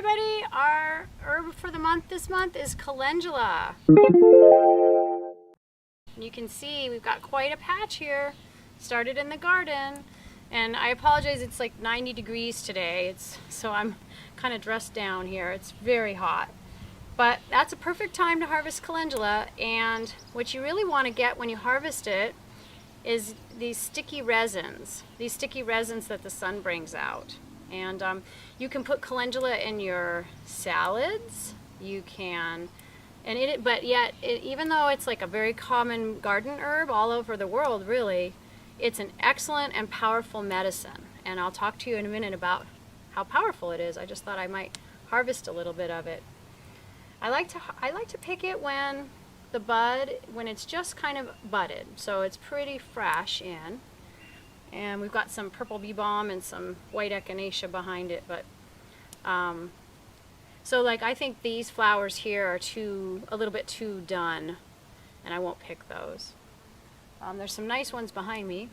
everybody, our herb for the month this month is Calendula. You can see we've got quite a patch here. Started in the garden, and I apologize, it's like 90 degrees today, so I'm kind of dressed down here. It's very hot. But that's a perfect time to harvest Calendula, and what you really want to get when you harvest it is these sticky resins that the sun brings out. And you can put Calendula in your salads. You can, but yet, even though it's like a very common garden herb all over the world, really, it's an excellent and powerful medicine. And I'll talk to you in a minute about how powerful it is. I just thought I might harvest a little bit of it. I like to pick it when it's just kind of budded, so it's pretty fresh in. And we've got some purple bee balm and some white echinacea behind it, but so like I think these flowers here are a little bit too done, and I won't pick those. There's some nice ones behind me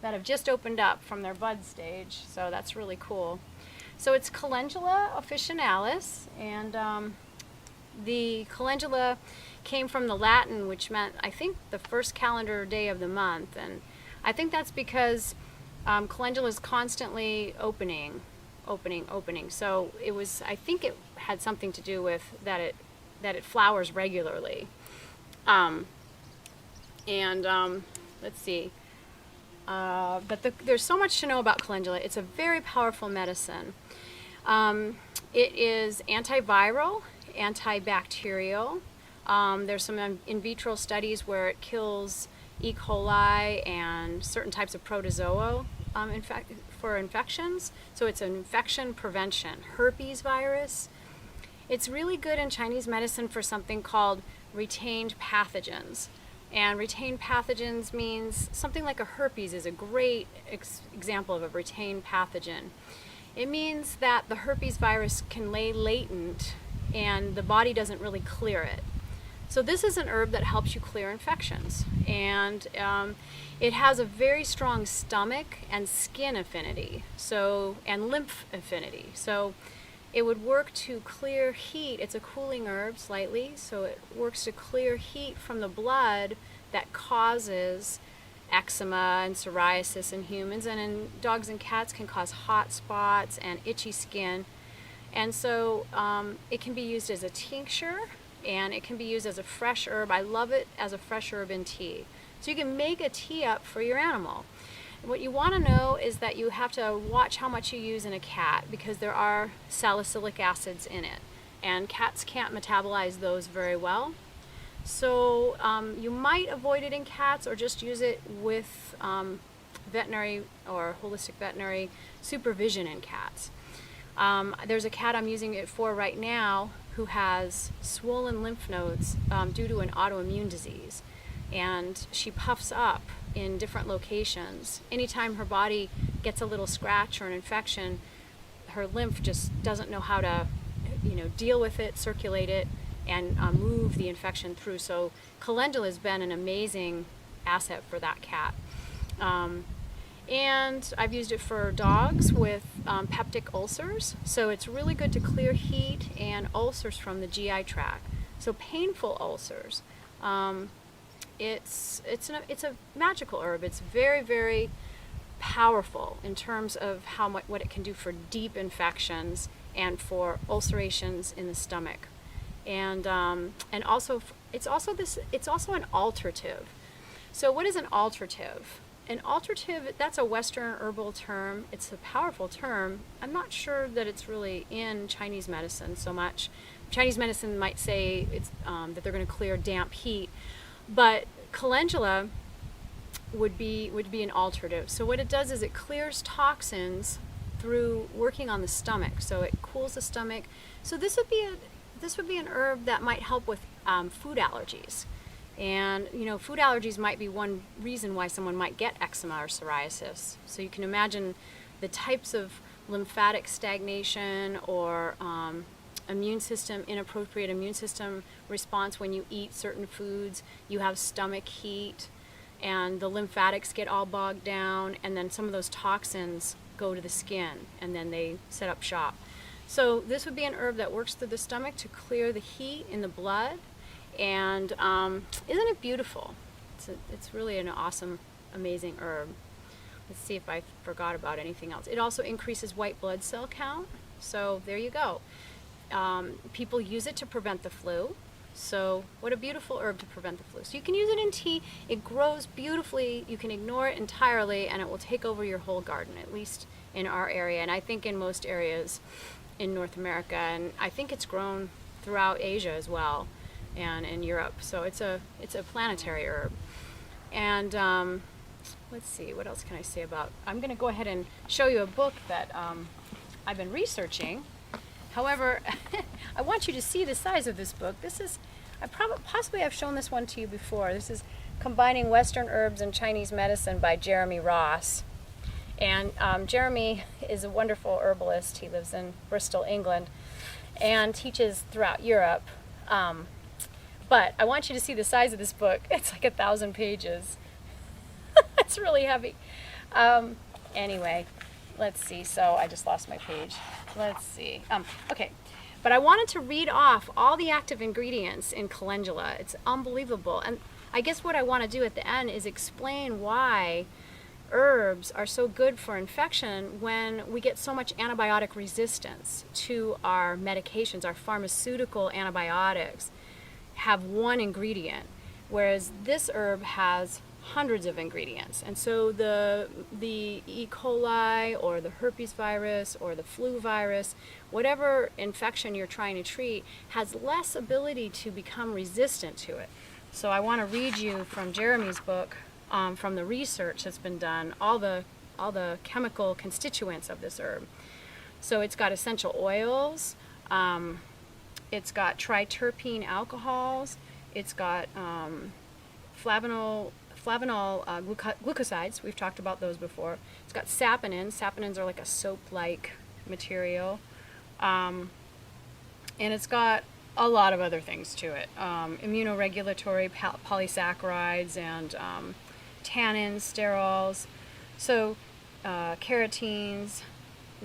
that have just opened up from their bud stage, so that's really cool. So it's Calendula officinalis, and the Calendula came from the Latin, which meant, I think, the first calendar day of the month, and I think that's because Calendula is constantly opening. So I think it had something to do with that it flowers regularly. Let's see. But there's so much to know about Calendula. It's a very powerful medicine. It is antiviral, antibacterial. There's some in vitro studies where it kills E. coli and certain types of protozoa for infections. So it's an infection prevention. Herpes virus. It's really good in Chinese medicine for something called retained pathogens. And retained pathogens means something like a herpes is a great example of a retained pathogen. It means that the herpes virus can lay latent and the body doesn't really clear it. So this is an herb that helps you clear infections, and it has a very strong stomach and skin affinity, and lymph affinity. So it would work to clear heat. It's a cooling herb slightly, so it works to clear heat from the blood that causes eczema and psoriasis in humans, and in dogs and cats can cause hot spots and itchy skin. And so it can be used as a tincture, and it can be used as a fresh herb. I love it as a fresh herb in tea. So you can make a tea up for your animal. What you want to know is that you have to watch how much you use in a cat, because there are salicylic acids in it, and cats can't metabolize those very well. So you might avoid it in cats, or just use it with veterinary or holistic veterinary supervision in cats. There's a cat I'm using it for right now who has swollen lymph nodes due to an autoimmune disease, and she puffs up in different locations. Anytime her body gets a little scratch or an infection, her lymph just doesn't know how to deal with it, circulate it, and move the infection through. So Calendula has been an amazing asset for that cat. And I've used it for dogs with peptic ulcers. So it's really good to clear heat and ulcers from the GI tract. So painful ulcers. It's a magical herb. It's very, very powerful in terms of what it can do for deep infections and for ulcerations in the stomach. And also it's also an alterative. So what is an alterative? An alterative, that's a Western herbal term. It's a powerful term. I'm not sure that it's really in Chinese medicine so much. Chinese medicine might say it's that they're going to clear damp heat, but Calendula would be an alterative. So what it does is it clears toxins through working on the stomach. So it cools the stomach. So this would be an herb that might help with food allergies. And food allergies might be one reason why someone might get eczema or psoriasis. So you can imagine the types of lymphatic stagnation or inappropriate immune system response when you eat certain foods. You have stomach heat, and the lymphatics get all bogged down, and then some of those toxins go to the skin, and then they set up shop. So this would be an herb that works through the stomach to clear the heat in the blood. And isn't it beautiful? It's really an awesome, amazing herb. Let's see if I forgot about anything else. It also increases white blood cell count. So there you go. People use it to prevent the flu. So what a beautiful herb to prevent the flu. So you can use it in tea. It grows beautifully. You can ignore it entirely and it will take over your whole garden, at least in our area. And I think in most areas in North America. And I think it's grown throughout Asia as well and in Europe. So it's a planetary herb. And let's see, what else can I say about, I'm going to go ahead and show you a book that I've been researching. However, I want you to see the size of this book. This is, possibly I've shown this one to you before. This is Combining Western Herbs and Chinese Medicine by Jeremy Ross. And Jeremy is a wonderful herbalist. He lives in Bristol, England, and teaches throughout Europe. But I want you to see the size of this book. It's like 1,000 pages. It's really heavy. Anyway, let's see. So I just lost my page. Let's see. Okay. But I wanted to read off all the active ingredients in calendula. It's unbelievable. And I guess what I want to do at the end is explain why herbs are so good for infection when we get so much antibiotic resistance to our medications. Our pharmaceutical antibiotics have one ingredient, whereas this herb has hundreds of ingredients. And so the E. coli or the herpes virus or the flu virus, whatever infection you're trying to treat, has less ability to become resistant to it. So I want to read you from Jeremy's book, from the research that's been done, all the chemical constituents of this herb. So it's got essential oils, it's got triterpene alcohols, it's got flavanol glucosides. We've talked about those before. It's got saponins. Saponins are like a soap-like material, and it's got a lot of other things to it. Immunoregulatory polysaccharides and tannins, sterols, so carotenes,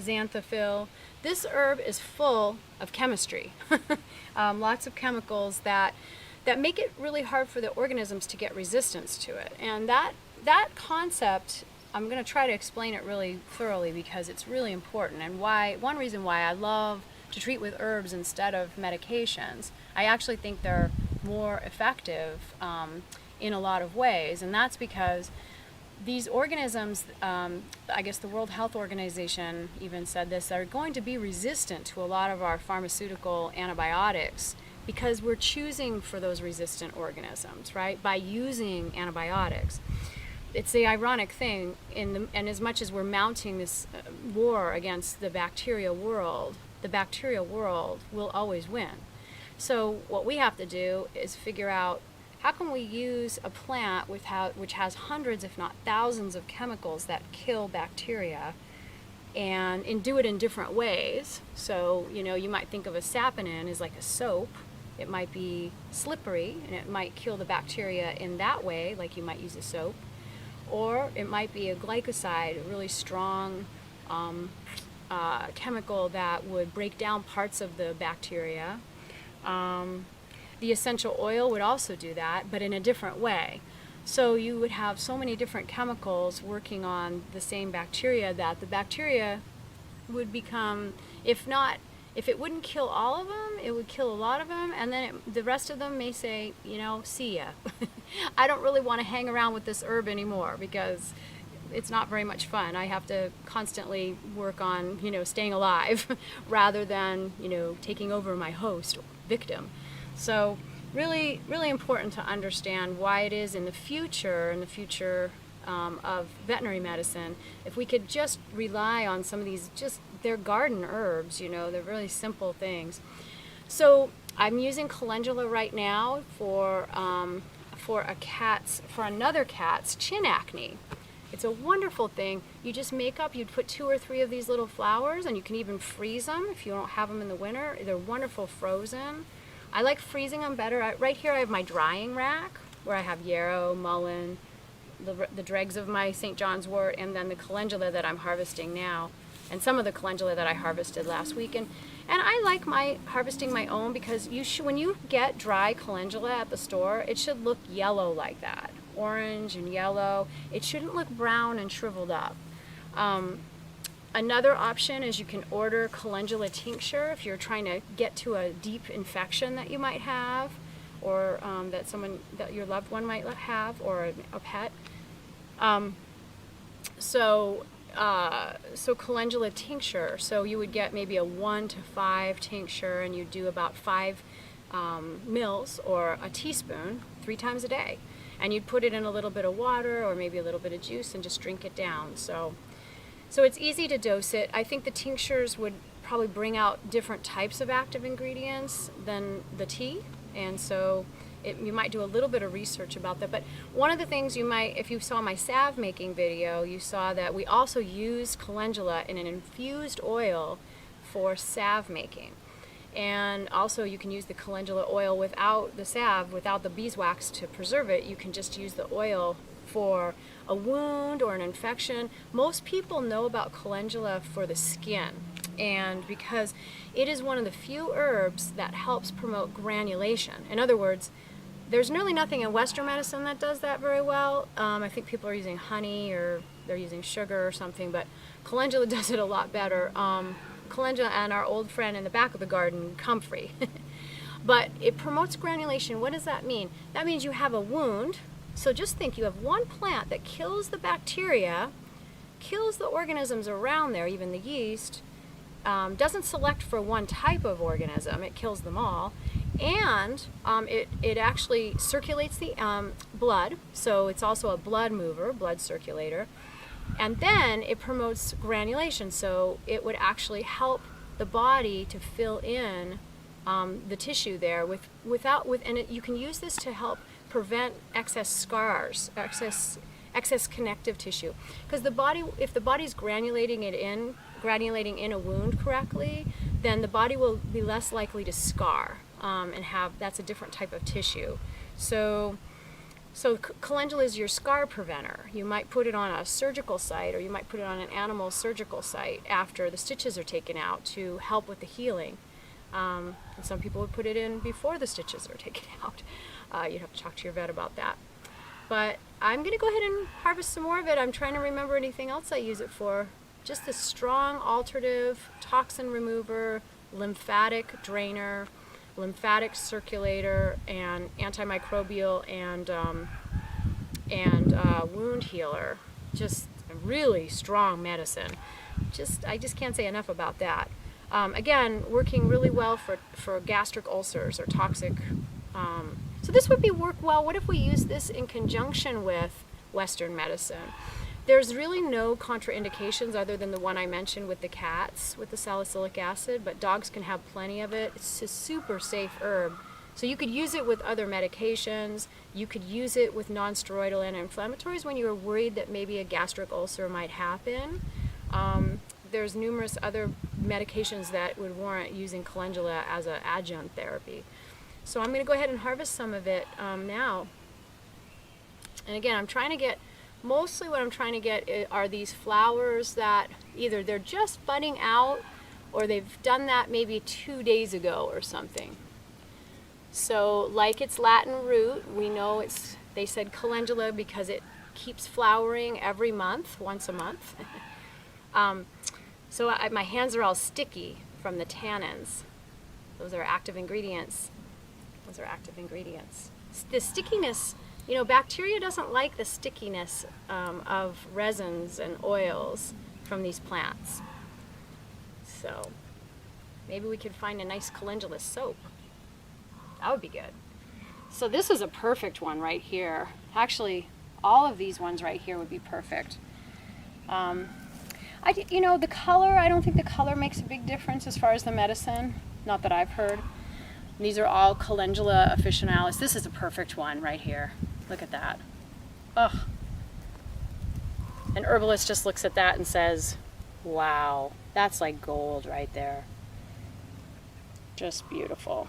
xanthophyll. This herb is full of chemistry, lots of chemicals that make it really hard for the organisms to get resistance to it. And that concept, I'm going to try to explain it really thoroughly because it's really important. And one reason why I love to treat with herbs instead of medications. I actually think they're more effective in a lot of ways, and that's because these organisms, I guess the World Health Organization even said this, are going to be resistant to a lot of our pharmaceutical antibiotics because we're choosing for those resistant organisms, right, by using antibiotics. It's the ironic thing, and as much as we're mounting this war against the bacterial world will always win. So what we have to do is figure out how can we use a plant which has hundreds, if not thousands, of chemicals that kill bacteria, and do it in different ways. So, you might think of a saponin as like a soap. It might be slippery, and it might kill the bacteria in that way, like you might use a soap. Or it might be a glycoside, a really strong chemical that would break down parts of the bacteria. The essential oil would also do that, but in a different way. So you would have so many different chemicals working on the same bacteria that the bacteria would become, if it wouldn't kill all of them, it would kill a lot of them, and then the rest of them may say, see ya. I don't really want to hang around with this herb anymore because it's not very much fun. I have to constantly work on, staying alive rather than, taking over my host or victim. So really, really important to understand why it is in the future of veterinary medicine, if we could just rely on some of these, they're garden herbs, they're really simple things. So I'm using calendula right now for another cat's chin acne. It's a wonderful thing. You just you'd put 2 or 3 of these little flowers, and you can even freeze them if you don't have them in the winter. They're wonderful frozen. I like freezing them better. Right here I have my drying rack where I have yarrow, mullein, the dregs of my St. John's wort, and then the calendula that I'm harvesting now. and some of the calendula that I harvested last week. And I like harvesting my own because when you get dry calendula at the store, it should look yellow like that, orange and yellow. It shouldn't look brown and shriveled up. Another option is you can order calendula tincture if you're trying to get to a deep infection that you might have, or that your loved one might have, or a pet. So calendula tincture. So you would get maybe a 1 to 5 tincture, and you do about 5 mils or a teaspoon 3 times a day, and you'd put it in a little bit of water or maybe a little bit of juice and just drink it down. So it's easy to dose it. I think the tinctures would probably bring out different types of active ingredients than the tea, and so you might do a little bit of research about that. But one of the things if you saw my salve making video, you saw that we also use calendula in an infused oil for salve making. And also you can use the calendula oil without the salve, without the beeswax to preserve it. You can just use the oil for a wound or an infection. Most people know about calendula for the skin, and because it is one of the few herbs that helps promote granulation. In other words, there's really nothing in Western medicine that does that very well. I think people are using honey or they're using sugar or something, but calendula does it a lot better. Calendula and our old friend in the back of the garden, comfrey. But it promotes granulation. What does that mean? That means you have a wound. So just think, you have one plant that kills the bacteria, kills the organisms around there, even the yeast, doesn't select for one type of organism, it kills them all, and it actually circulates the blood, so it's also a blood mover, blood circulator, and then it promotes granulation, so it would actually help the body to fill in the tissue there you can use this to help prevent excess scars, excess connective tissue, because if the body's granulating in a wound correctly, then the body will be less likely to scar that's a different type of tissue. So calendula is your scar preventer. You might put it on a surgical site, or you might put it on an animal surgical site after the stitches are taken out to help with the healing. And some people would put it in before the stitches are taken out. You'd have to talk to your vet about that. But I'm going to go ahead and harvest some more of it. I'm trying to remember anything else I use it for. Just this strong alterative, toxin remover, lymphatic drainer, lymphatic circulator, and antimicrobial and wound healer. Just a really strong medicine. I just can't say enough about that. Again, working really well for gastric ulcers or toxic. So this would work well. What if we use this in conjunction with Western medicine? There's really no contraindications other than the one I mentioned with the cats, with the salicylic acid, but dogs can have plenty of it. It's a super safe herb. So you could use it with other medications. You could use it with non-steroidal anti-inflammatories when you were worried that maybe a gastric ulcer might happen. There's numerous other medications that would warrant using calendula as an adjunct therapy. So I'm going to go ahead and harvest some of it now. And again, mostly what I'm trying to get are these flowers that either they're just budding out or they've done that maybe 2 days ago or something. So like its Latin root, we know they said calendula because it keeps flowering every month, once a month. So my hands are all sticky from the tannins. Those are active ingredients. The stickiness, bacteria doesn't like the stickiness of resins and oils from these plants. So maybe we could find a nice calendula soap. That would be good. So this is a perfect one right here. Actually, all of these ones right here would be perfect. The color, I don't think the color makes a big difference as far as the medicine. Not that I've heard. These are all Calendula officinalis. This is a perfect one right here. Look at that. Ugh. An herbalist just looks at that and says, wow, that's like gold right there. Just beautiful.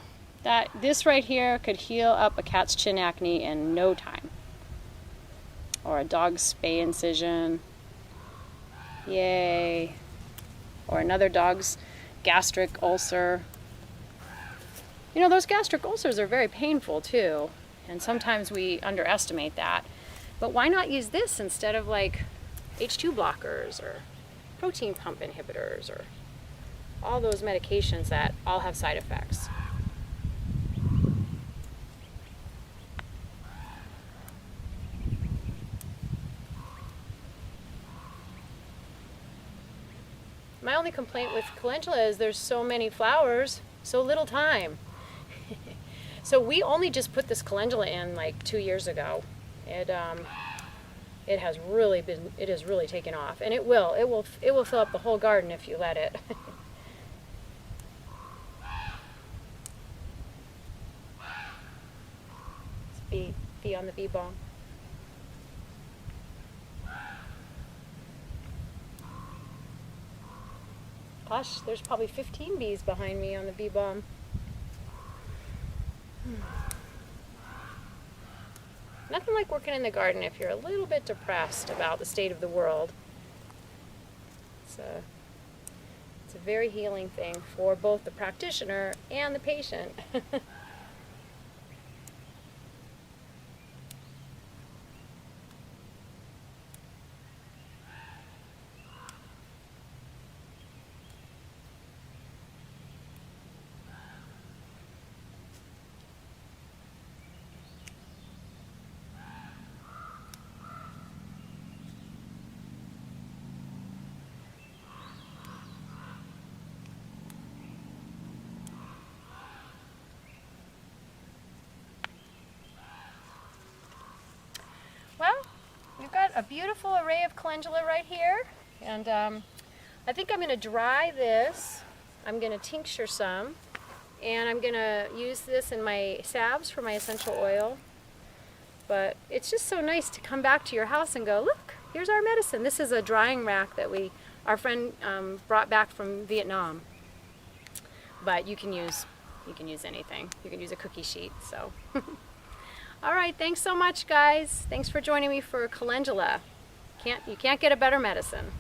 This right here could heal up a cat's chin acne in no time. Or a dog's spay incision. Yay. or another dog's gastric ulcer. You know, those gastric ulcers are very painful too, and sometimes we underestimate that. But why not use this instead of like H2 blockers or protein pump inhibitors or all those medications that all have side effects? My only complaint with calendula is there's so many flowers, so little time. So we only just put this calendula in like 2 years ago. It has really taken off, and it will fill up the whole garden if you let it. Bee on the bee balm. Gosh, there's probably 15 bees behind me on the bee balm. Nothing like working in the garden if you're a little bit depressed about the state of the world. It's a very healing thing for both the practitioner and the patient. Well, we've got a beautiful array of calendula right here, and I think I'm going to dry this. I'm going to tincture some, and I'm going to use this in my salves for my essential oil. But it's just so nice to come back to your house and go, look, here's our medicine. This is a drying rack that our friend brought back from Vietnam. But you can use anything. You can use a cookie sheet. So. All right, thanks so much, guys. Thanks for joining me for calendula. You can't get a better medicine.